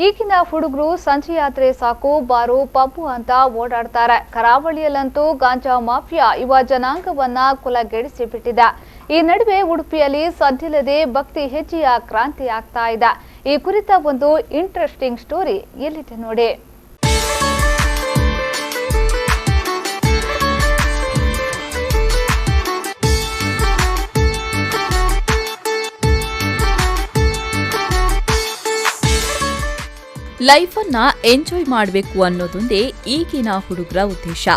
ಈಗಿನ ಹುಡುಗರು ಸಂಜೆ ಯಾತ್ರೆ ಸಾಕು ಬಾರು ಪಬ್ಬು ಅಂತ ಓಡಾಡ್ತಾರೆ. ಕರಾವಳಿಯಲ್ಲಂತೂ ಗಾಂಜಾ ಮಾಫಿಯಾ ಯುವ ಜನಾಂಗವನ್ನ ಕುಲಗೆಡಿಸಿ ಬಿಟ್ಟಿದೆ. ಈ ನಡುವೆ ಉಡುಪಿಯಲ್ಲಿ ಸದ್ದಿಲ್ಲದೆ ಭಕ್ತಿ ಹೆಜ್ಜೆಯ ಕ್ರಾಂತಿ ಆಗ್ತಾ ಇದೆ. ಈ ಕುರಿತ ಒಂದು ಇಂಟ್ರೆಸ್ಟಿಂಗ್ ಸ್ಟೋರಿ ಎಲ್ಲಿದೆ ನೋಡಿ. ಲೈಫ್ ಅನ್ನ ಎಂಜಾಯ್ ಮಾಡಬೇಕು ಅನ್ನೋದೊಂದೇ ಈಗಿನ ಹುಡುಗರ ಉದ್ದೇಶ.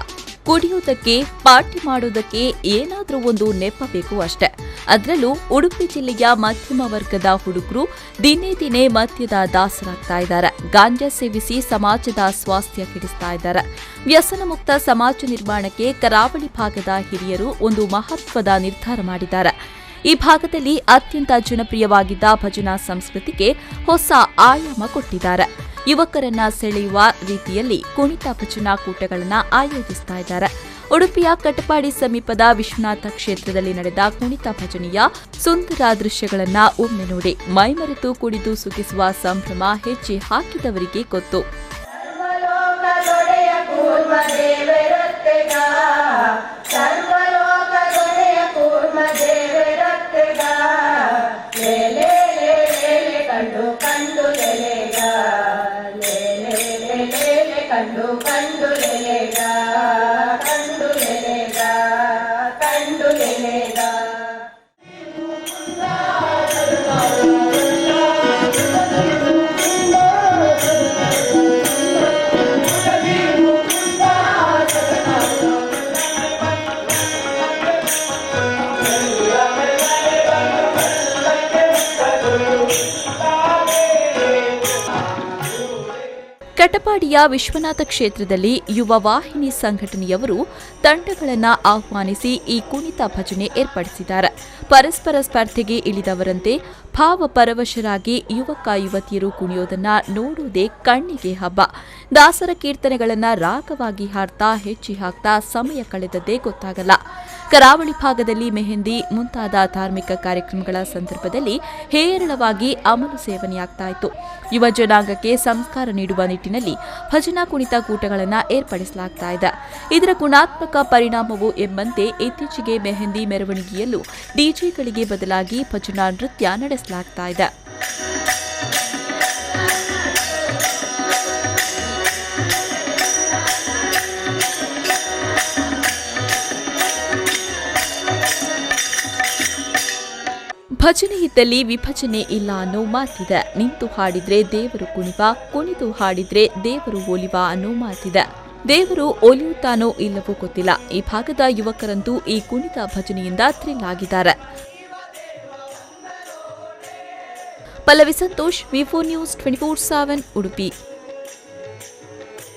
ಕುಡಿಯೋದಕ್ಕೆ, ಪಾರ್ಟಿ ಮಾಡೋದಕ್ಕೆ ಏನಾದ್ರೂ ಒಂದು ನೆಪ ಬೇಕು ಅಷ್ಟೇ. ಅದರಲ್ಲೂ ಉಡುಪಿ ಜಿಲ್ಲೆಯ ಮಧ್ಯಮ ವರ್ಗದ ಹುಡುಗರು ದಿನೇ ದಿನೇ ಮದ್ಯದ ದಾಸರಾಗ್ತಾ ಇದ್ದಾರೆ. ಗಾಂಜಾ ಸೇವಿಸಿ ಸಮಾಜದ ಸ್ವಾಸ್ಥ್ಯ ಕೆಡಿಸ್ತಾ ಇದ್ದಾರೆ. ವ್ಯಸನ ಮುಕ್ತ ಸಮಾಜ ನಿರ್ಮಾಣಕ್ಕೆ ಕರಾವಳಿ ಭಾಗದ ಹಿರಿಯರು ಒಂದು ಮಹತ್ವದ ನಿರ್ಧಾರ ಮಾಡಿದ್ದಾರೆ. ಈ ಭಾಗದಲ್ಲಿ ಅತ್ಯಂತ ಜನಪ್ರಿಯವಾಗಿದ್ದ ಭಜನಾ ಸಂಸ್ಕೃತಿಗೆ ಹೊಸ ಆಯಾಮ ಕೊಟ್ಟಿದ್ದಾರೆ. ಯುವಕರನ್ನ ಸೆಳೆಯುವ ರೀತಿಯಲ್ಲಿ ಕುಣಿತ ಭಜನಾ ಕೂಟಗಳನ್ನು ಆಯೋಜಿಸ್ತಾ ಇದ್ದಾರೆ. ಉಡುಪಿಯ ಕಟಪಾಡಿ ಸಮೀಪದ ವಿಶ್ವನಾಥ ಕ್ಷೇತ್ರದಲ್ಲಿ ನಡೆದ ಕುಣಿತ ಭಜನೆಯ ಸುಂದರ ದೃಶ್ಯಗಳನ್ನ ಒಮ್ಮೆ ನೋಡಿ. ಮೈಮರೆತು ಕುಡಿದು ಸುಗಿಸುವ ಸಂಭ್ರಮ ಹೆಜ್ಜೆ ಹಾಕಿದವರಿಗೆ ಗೊತ್ತು. ಕಟಪಾಡಿಯ ವಿಶ್ವನಾಥ ಕ್ಷೇತ್ರದಲ್ಲಿ ಯುವ ವಾಹಿನಿ ಸಂಘಟನೆಯವರು ತಂಡಗಳನ್ನು ಆಹ್ವಾನಿಸಿ ಈ ಕುಣಿತ ಭಜನೆ ಏರ್ಪಡಿಸಿದ್ದಾರೆ. ಪರಸ್ಪರ ಸ್ಪರ್ಧೆಗೆ ಇಳಿದವರಂತೆ ಭಾವಪರವಶರಾಗಿ ಯುವಕ ಯುವತಿಯರು ಕುಣಿಯೋದನ್ನ ನೋಡುವುದೇ ಕಣ್ಣಿಗೆ ಹಬ್ಬ. ದಾಸರ ಕೀರ್ತನೆಗಳನ್ನ ರಾಗವಾಗಿ ಹಾಡ್ತಾ ಹೆಜ್ಜೆ ಹಾಕ್ತಾ ಸಮಯ ಕಳೆದದ್ದೇ ಗೊತ್ತಾಗಲ್ಲ. ಕರಾವಳಿ ಭಾಗದಲ್ಲಿ ಮೆಹಂದಿ ಮುಂತಾದ ಧಾರ್ಮಿಕ ಕಾರ್ಯಕ್ರಮಗಳ ಸಂದರ್ಭದಲ್ಲಿ ಹೇರಳವಾಗಿ ಅಮಲು ಸೇವನೆಯಾಗ್ತಾ ಇತ್ತು. ಯುವ ಜನಾಂಗಕ್ಕೆ ಸಂಸ್ಕಾರ ನೀಡುವ ನಿಟ್ಟಿನಲ್ಲಿ ಭಜನಾ ಕುಣಿತ ಕೂಟಗಳನ್ನು ಏರ್ಪಡಿಸಲಾಗ್ತಾ ಇದೆ. ಇದರ ಗುಣಾತ್ಮಕ ಪರಿಣಾಮವು ಎಂಬಂತೆ ಇತ್ತೀಚೆಗೆ ಮೆಹಂದಿ ಮೆರವಣಿಗೆಯಲ್ಲೂ ಡಿಜೆಗಳಿಗೆ ಬದಲಾಗಿ ಭಜನಾ ನೃತ್ಯ ನಡೆಸಲಾಗ್ತಾ ಇದೆ. ಭಜನೆ ಇದ್ದಲ್ಲಿ ವಿಭಜನೆ ಇಲ್ಲ ಅನ್ನೋ ಮಾತಿದೆ. ನಿಂತು ಹಾಡಿದ್ರೆ ದೇವರು ಕುಣಿವ, ಕುಣಿದು ಹಾಡಿದ್ರೆ ದೇವರು ಒಲಿವ ಅನ್ನೋ ಮಾತಿದೆ. ದೇವರು ಒಲಿಯುತ್ತಾನೋ ಇಲ್ಲವೋ ಗೊತ್ತಿಲ್ಲ. ಈ ಭಾಗದ ಯುವಕರಂತೂ ಈ ಕುಣಿತ ಭಜನೆಯಿಂದ ಥ್ರಿಲ್ ಆಗಿದ್ದಾರೆ. ಪಲ್ಲವಿ ಸಂತೋಷ್, ವಿ4 ನ್ಯೂಸ್ 24/7 ಉಡುಪಿ.